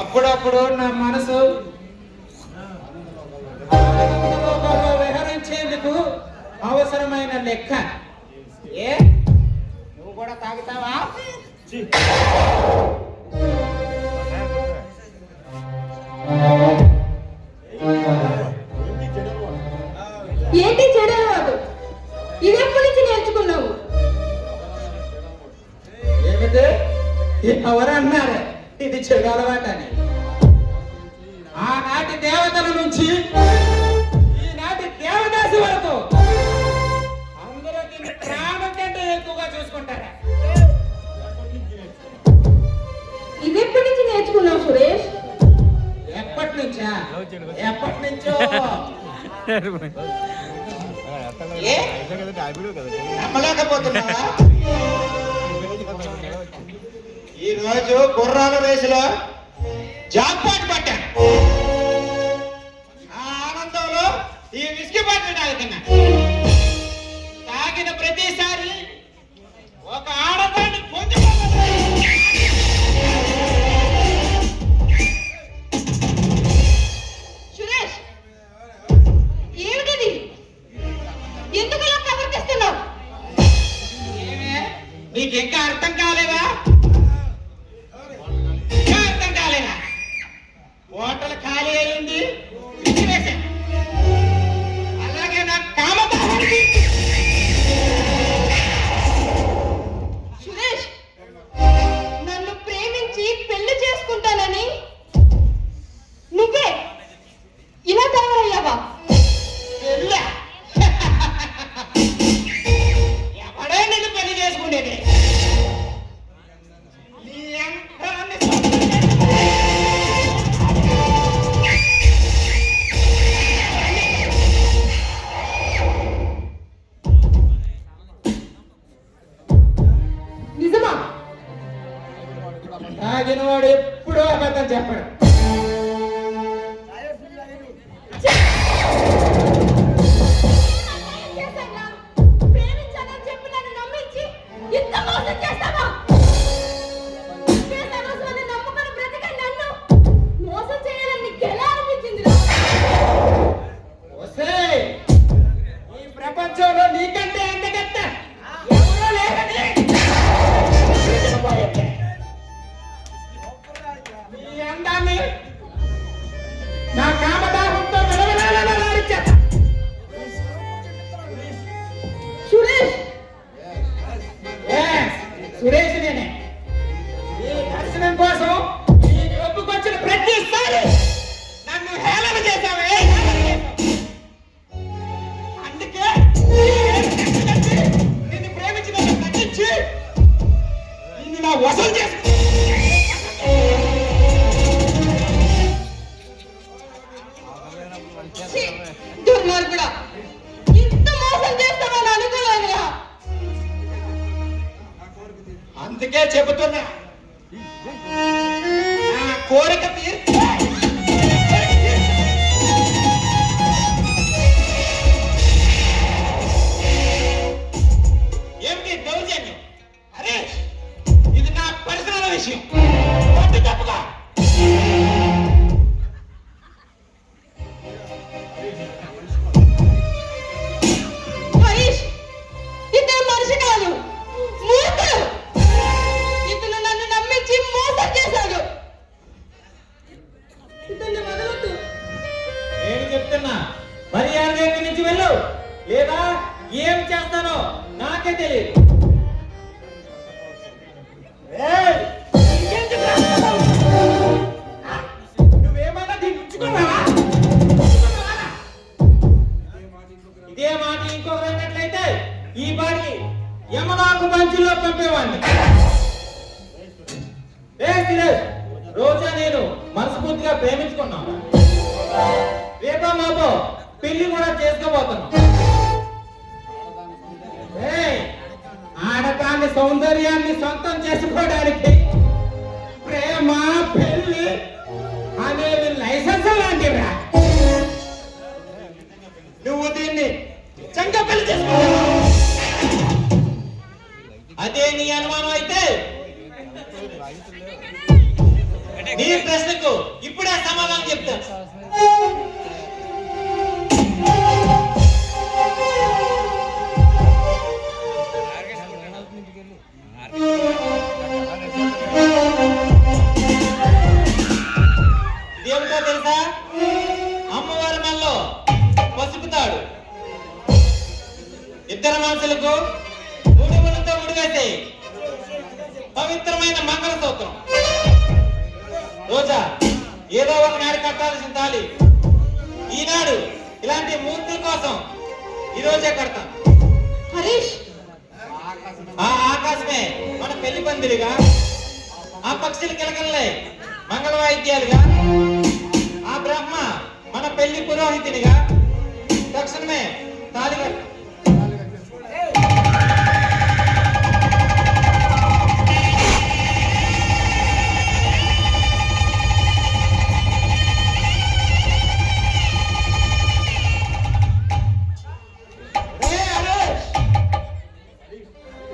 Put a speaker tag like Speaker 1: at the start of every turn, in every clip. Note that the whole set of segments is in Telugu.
Speaker 1: అప్పుడప్పుడు నా మనసు విహరించేందుకు అవసరమైన లెక్క. ఏ నువ్వు కూడా తాగుతావా?
Speaker 2: ఏంటి చెడలవాడు? ఇది ఎప్పటి నుంచి నేర్చుకున్నావు?
Speaker 1: ఏమిటి ఎవరు అన్నారు ఇది చెడు అలవాటని? ఆనాటి దేవతల నుంచి ఈనాటి దేవదాసి వరకు అందరూ దీన్ని ప్రాణం కంటే ఎక్కువగా చూసుకుంటారా?
Speaker 2: ఇది ఎప్పటి నుంచి నేర్చుకున్నావు సురేష్?
Speaker 1: ఎప్పటి నుంచో నమ్మలేకపోతున్నావా? ఈ రోజు గుర్రాల రేసులో జాక్పాట్ పట్టాను. ఆ ఆనందంలో ఈ విస్కీ బాటిల్ తాగుతున్నా. తాగిన ప్రతిసారి ఒక ఆనందాన్ని
Speaker 2: సురేష్, ఏమిటిది? ఎందుకు ఇలా ప్రవర్తిస్తున్నావు?
Speaker 1: నీకు ఇంకా అర్థం కాలేదా? హోటల్ ఖాళీ అయింది, అలాగే నా కామదాహానికి.
Speaker 2: సురేష్, నన్ను ప్రేమించి పెళ్లి చేసుకుంటానని నువ్వే ఇలా తయారయ్యావా?
Speaker 1: ఎవడే నిన్ను పెళ్లి చేసుకునేది? తాగినవాడు ఎప్పుడూ అబద్ధం చెప్పడు. ఈ ప్రపంచంలో నీకంటే అందగత్త ఎవరో లేదని ఈ అందాన్ని నా కామదాహంతో విడవలాడించాను.
Speaker 2: సురేష్,
Speaker 1: సురేష్ నేనే. ఈ దర్శనం కోసం ఈ ఒప్పుకొచ్చిన ప్రతిసారి నన్ను హేళన చేశావే. అందుకే నిన్ను ప్రేమించిన నటించి నిన్ను నా వసూలు చేసుకున్నా.
Speaker 2: దుర్మార్గుడా, ఇంత మోసం చేస్తామని అనుకోలేదురా.
Speaker 1: అందుకే చెబుతున్నా, నా కోరిక తీర్చే ఏమిటి దౌర్జన్యం? అరే ఇది నా పర్సనల్ విషయం, పట్టు తప్పుగా.
Speaker 2: మహేష్, ఇతను మనిషి కాదు, మూర్ఖుడు. ఇతను నన్ను నమ్మించి మోసం చేశాడు. ఇతన్ని వదలొద్దు.
Speaker 1: నేను చెప్తున్నా, మర్యాద ఇక్కడి నుంచి వెళ్ళు, లేదా ఏం చేస్తానో నాకే తెలియదు. నువ్వేమన్నా దీన్ని ఉంచుకున్నావా? ఇదే మాట ఇంకొకరైనట్లయితే ఈ బాడీ యమనాకు మంచుల్లో పంపేవాడిని. రోజా నేను మనస్ఫూర్తిగా ప్రేమించుకున్నాను. రేపో మాపో పెళ్లి కూడా చేసుకోబోతున్నాం. ఆడదాని సౌందర్యాన్ని సొంతం చేసుకోవడానికి ప్రేమ పెళ్లి అనేవి లైసెన్స్ లాంటివిరా. నువ్వు దీన్ని చంక పెళ్లి చేసుకుంటావు. అదే నీ అనుమానం అయితే నీ ప్రశ్నకు ఇప్పుడే సమాధానం చెప్తాను. ఇదేమిటో తెలుసా? అమ్మవారి మెల్లో పసుపుతాడు. ఇద్దరు మనుషులకు ముడుములతో ముడివేసే పవిత్రమైన మంగళసూత్రం. రోజా ఏదో ఒకనాడు కట్టాల్సిన తాళి. ఈనాడు ఇలాంటి మూర్తుల కోసం ఈరోజే కడతాం.
Speaker 2: హరీష్,
Speaker 1: ఆ ఆకాశమే మన పెళ్లి పందిరిగా, ఆ పక్షులు కిలకల్లే మంగళ వాయిద్యాలుగా, ఆ బ్రహ్మ మన పెళ్లి పురోహితునిగా తక్షణమే తాళి కడతాం.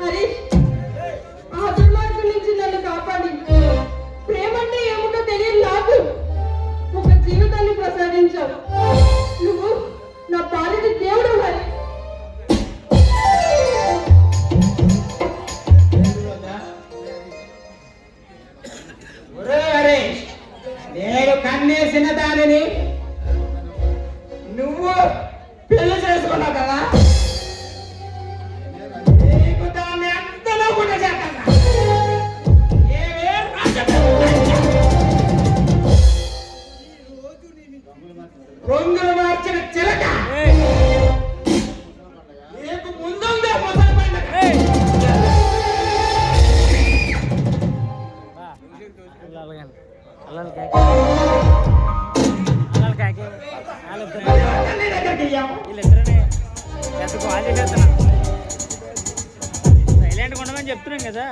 Speaker 2: హరీష్, ఆ దుర్మార్గం నుంచి నన్ను కాపాడి ప్రేమంటే ఏమిటో తెలియదు నాకు ఒక జీవితాన్ని ప్రసాదించావు. నువ్వు నా పాలిట దేవుడు హరి.
Speaker 3: నేను కన్నేసిన దానిని నువ్వు పెళ్లి చేసుకున్నావు కదా, నీకు దాన్ని అంతలో కూడా చేస్తాను. ఏమే రంగులు మార్చిన చిలక, నీకు ముందుందే ముసలి పండుగ.
Speaker 4: సైలెంట్ ఉండమని చెప్తున్నాం కదా.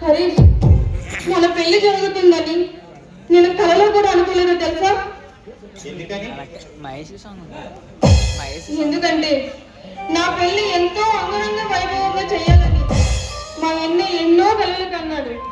Speaker 2: హరీష్, మన పెళ్లి జరుగుతుందని నేను కలలో కూడా అనుకోలేదు తెలుసా.
Speaker 1: ఎందుకని?
Speaker 2: ఎందుకంటే నా పెళ్లి ఎంతో అంగరంగ వైభవంగా చేయాలని మా ఎన్నో కలలు కన్నాడు.